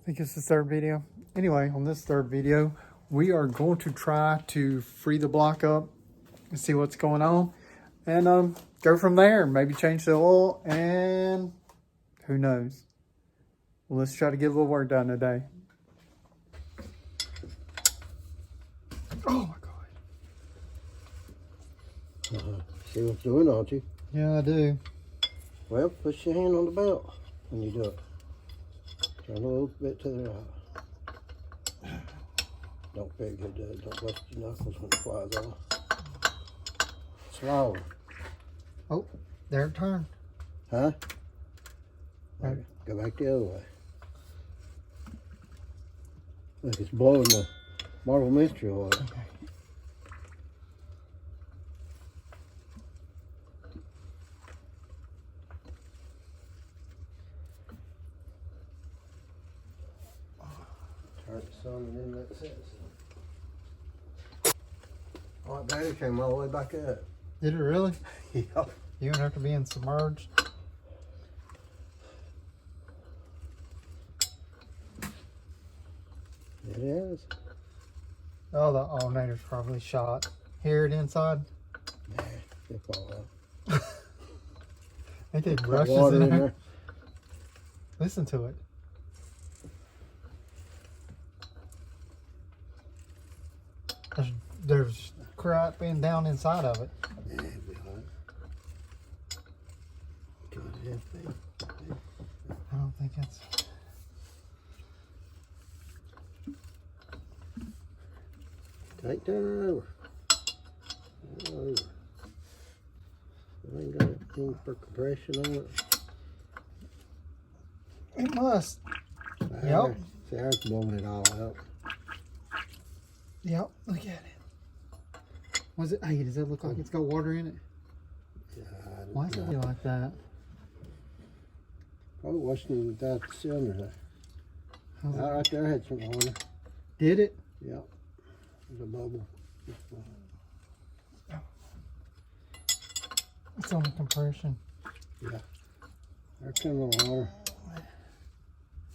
think it's the third video. Anyway, on this third video, we are going to try to free the block up and see what's going on. And go from there. Maybe change the oil and who knows. Well, let's try to get a little work done today. Oh my God. See what's doing, don't you? Yeah, I do. Well, push your hand on the belt when you do it. Turn a little bit to the right. Don't forget to do it. Don't bust your knuckles when it flies off. Slower. Oh, there it turned. Huh? Right. Go back the other way. Look, it's blowing the Marble Mystery oil. Okay. Turn the sun and then let it set. Oh, that battery came all the way back up. Did it really? Yeah. Even after being submerged? It is. Oh, the alternator's probably shot. Hear it inside? Nah, it'll fall out. I think it Got rushes water in in there. there. Listen to it. There's crap being down inside of it. Yeah, it'll be hot. Go ahead, babe. I don't think it's... Take that over. Over. I ain't got anything for compression on it. It must. Yep. See, I was blowing it all out. Yep, look at it. Was it? Hey, does it look like it's got water in it? Yeah, Why does it feel like that? Probably washing without the cylinder there. How's it? Right there had some water. Did it? Yep. There's a bubble. It's on the compression. Yeah. There came the water.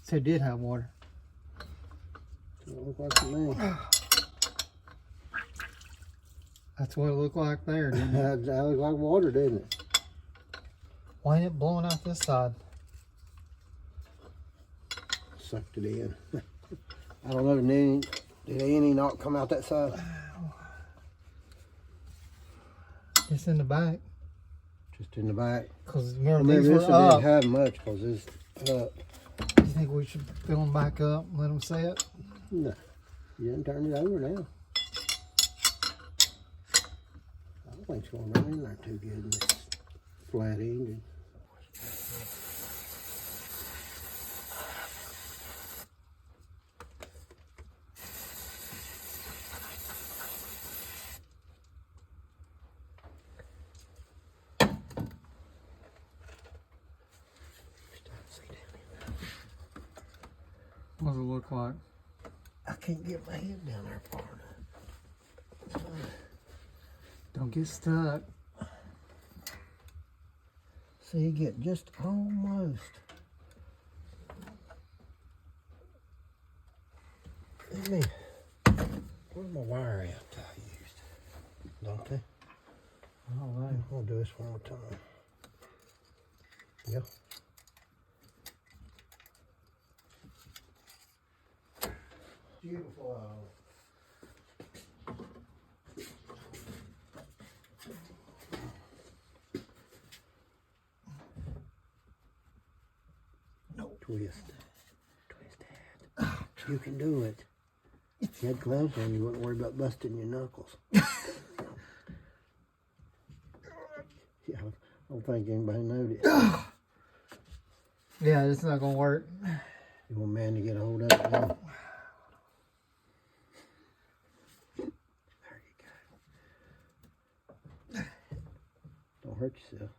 So it did have water. It looked like to me. That's what it looked like there, didn't it? That looked like water, didn't it? Why ain't it blowing out this side? Sucked it in. I don't know, did any not come out that side? It's in the back. Just in the back. Because Remember remember these this were one up. didn't have much because it's up. You think we should fill them back up and let them set? No. You didn't turn it over now. I don't think it's going to run in there too good in this flat engine. What does it look like? I can't get my head down there far enough. Don't get stuck. See, you get just almost. Let me. Where's my wire at that I used? Don't they? All right. I'll do this one more time. Yep. Beautiful. No. Twist. Twist that. You can do it. If you had gloves on, you wouldn't worry about busting your knuckles. Yeah, I don't think anybody noticed. Yeah, it's not going to work. You want man to get a hold of it now? There you go. Don't hurt yourself.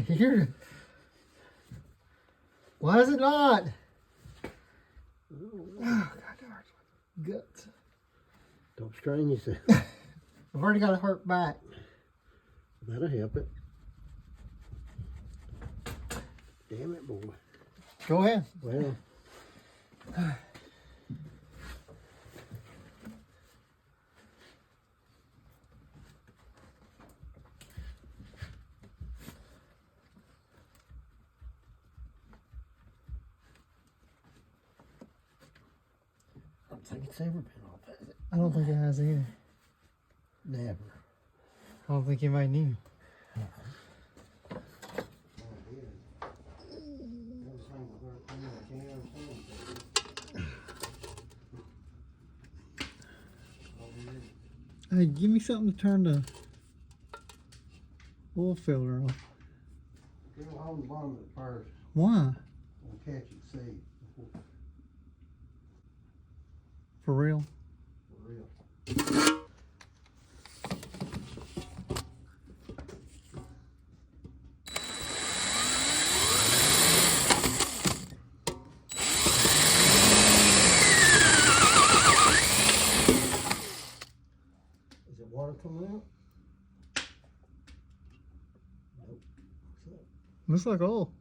Here. Why is it not? Oh, God, that hurts my guts. Don't strain yourself. I've already got a hurt back. That'll help it. Damn it, boy. Go ahead. Well. I don't think it's ever been off, has it? I don't think it has either. Never. I don't think anybody knew. Hey, give me something to turn the oil filter off. Go on the bottom of it first. Why? We'll catch it, see. For real? For real. Is it water coming out? Nope. Looks like oil.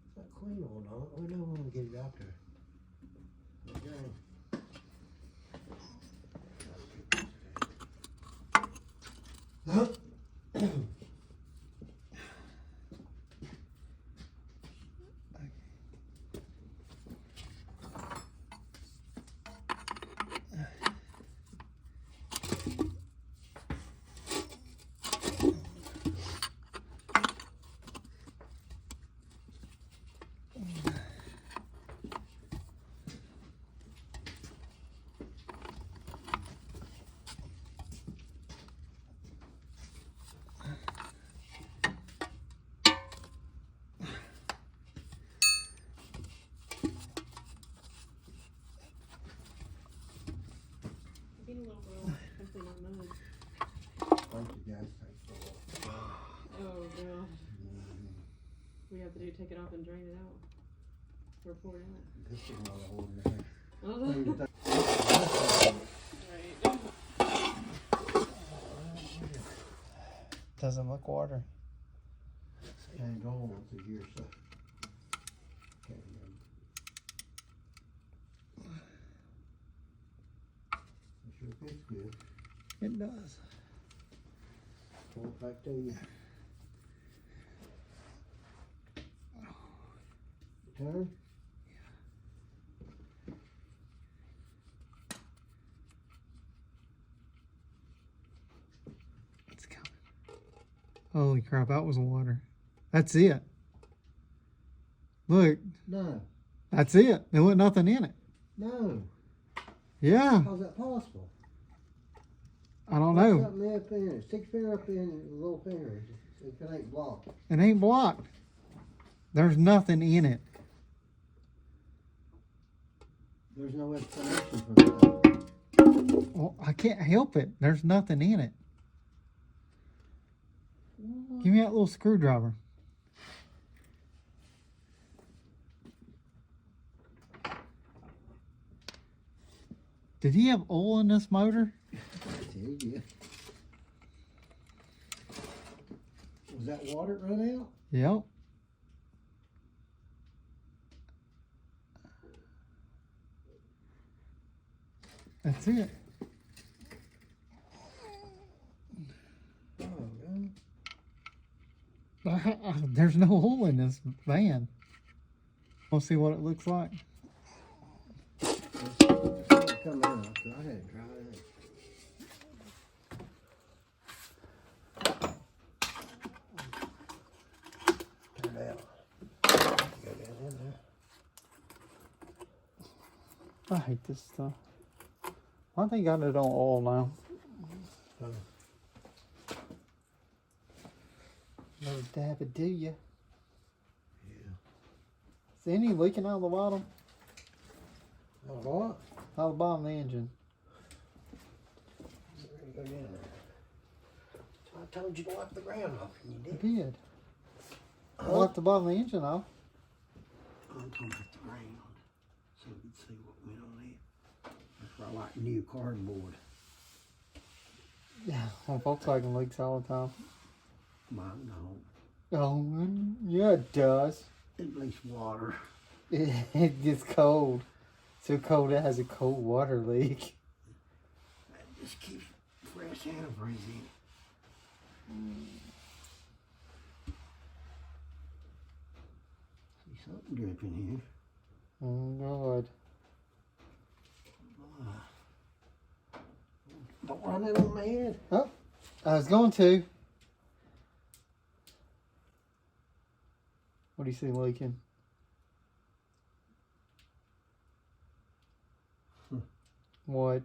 It's not clean oil, no. We know when we get it out there. Okay. Thank you guys. Oh god. We have to do take it off and drain it out. Or pour it out. This is not a ordinary. Oh. Right. Doesn't look water. And gone once a year, so. Can't remember. It sure fits good. It does. Pour it back to you. Turn. It's coming. Holy crap, that was water. That's it. Look, No. that's it. There wasn't nothing in it. No. Yeah, How's that possible? I don't Put know. something up in it. Stick your finger up in it, a little finger, if it ain't blocked. It ain't blocked. There's nothing in it. There's no explanation for that. Well, I can't help it. There's nothing in it. What? Give me that little screwdriver. Did he have oil in this motor? There you go. Was that water run out? Yep. That's it. Oh, God. There's no oil in this van. We'll see what it looks like. It's come out, 'cause I had it dry out. Turn it out. Go down in there. I hate this stuff. I think I got it on oil now. No dab it, do you? Yeah. Is any leaking out of the bottom? Oh, what? Out of the bottom of the engine. Go down there. I told you to wipe the ground off, and you I did. did. I left the bottom of the engine off. I'm talking about the ground, so we can see what went on it. That's why I like new cardboard. Yeah, well, Volkswagen leaks all the time. Mine don't. Oh, yeah, it does. It leaks water. It gets cold. So cold it has a cold water leak. That just keeps fresh antifreeze in. See something dripping here. Oh God. Don't run it on my head. Oh, I was going to. What do you see leaking? What?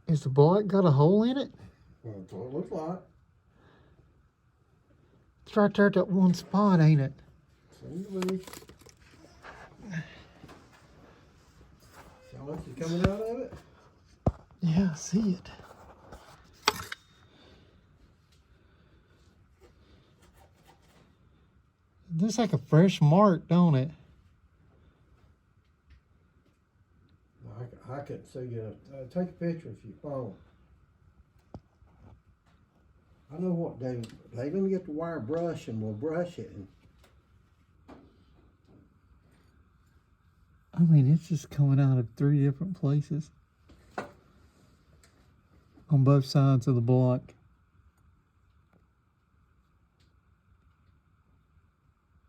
Is the block got a hole in it? Well, that's what it looks like. It's right there at that one spot, ain't it? Seems to be. See how much is coming out of it? Yeah, I see it. It looks like a fresh mark, don't it? I could see you. Take a picture if you phone. I know what they let me get the wire brush and we'll brush it. And I mean, it's just coming out of 3 different places on both sides of the block.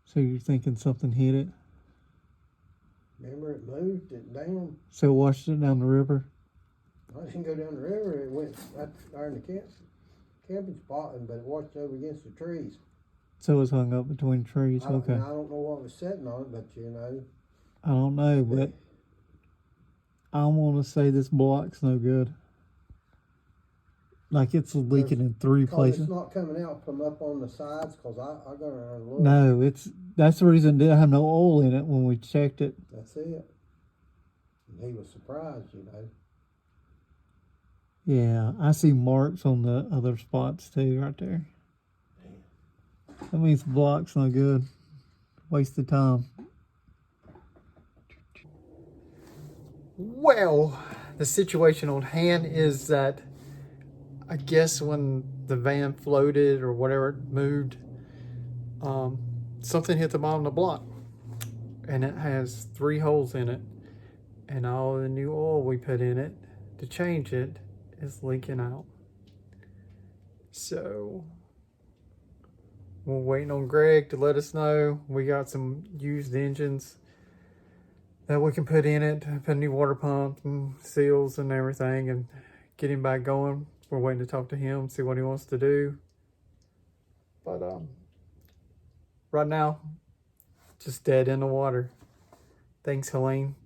So you're thinking something hit it? remember, it moved it down. So it washed it down the river? I didn't go down the river. It went right there in the camping spot, but it washed over against the trees. So it was hung up between trees. Okay. I don't know what was sitting on it, but you know. I don't know, but I want to say this block's no good. Like it's leaking in 3 places. It's not coming out from up on the sides because I got around and looked. No, that's the reason it didn't have no oil in it when we checked it. That's it. And he was surprised, you know. Yeah, I see marks on the other spots too, right there. That means the block's no good. Waste of time. Well, the situation on hand is that I guess when the van floated or whatever it moved, something hit the bottom of the block. And it has 3 holes in it. And all the new oil we put in it to change it is leaking out. So we're waiting on Greg to let us know. We got some used engines that we can put in it, put a new water pump and seals and everything and get him back going. We're waiting to talk to him, see what he wants to do. But right now, just dead in the water. Thanks, Helene.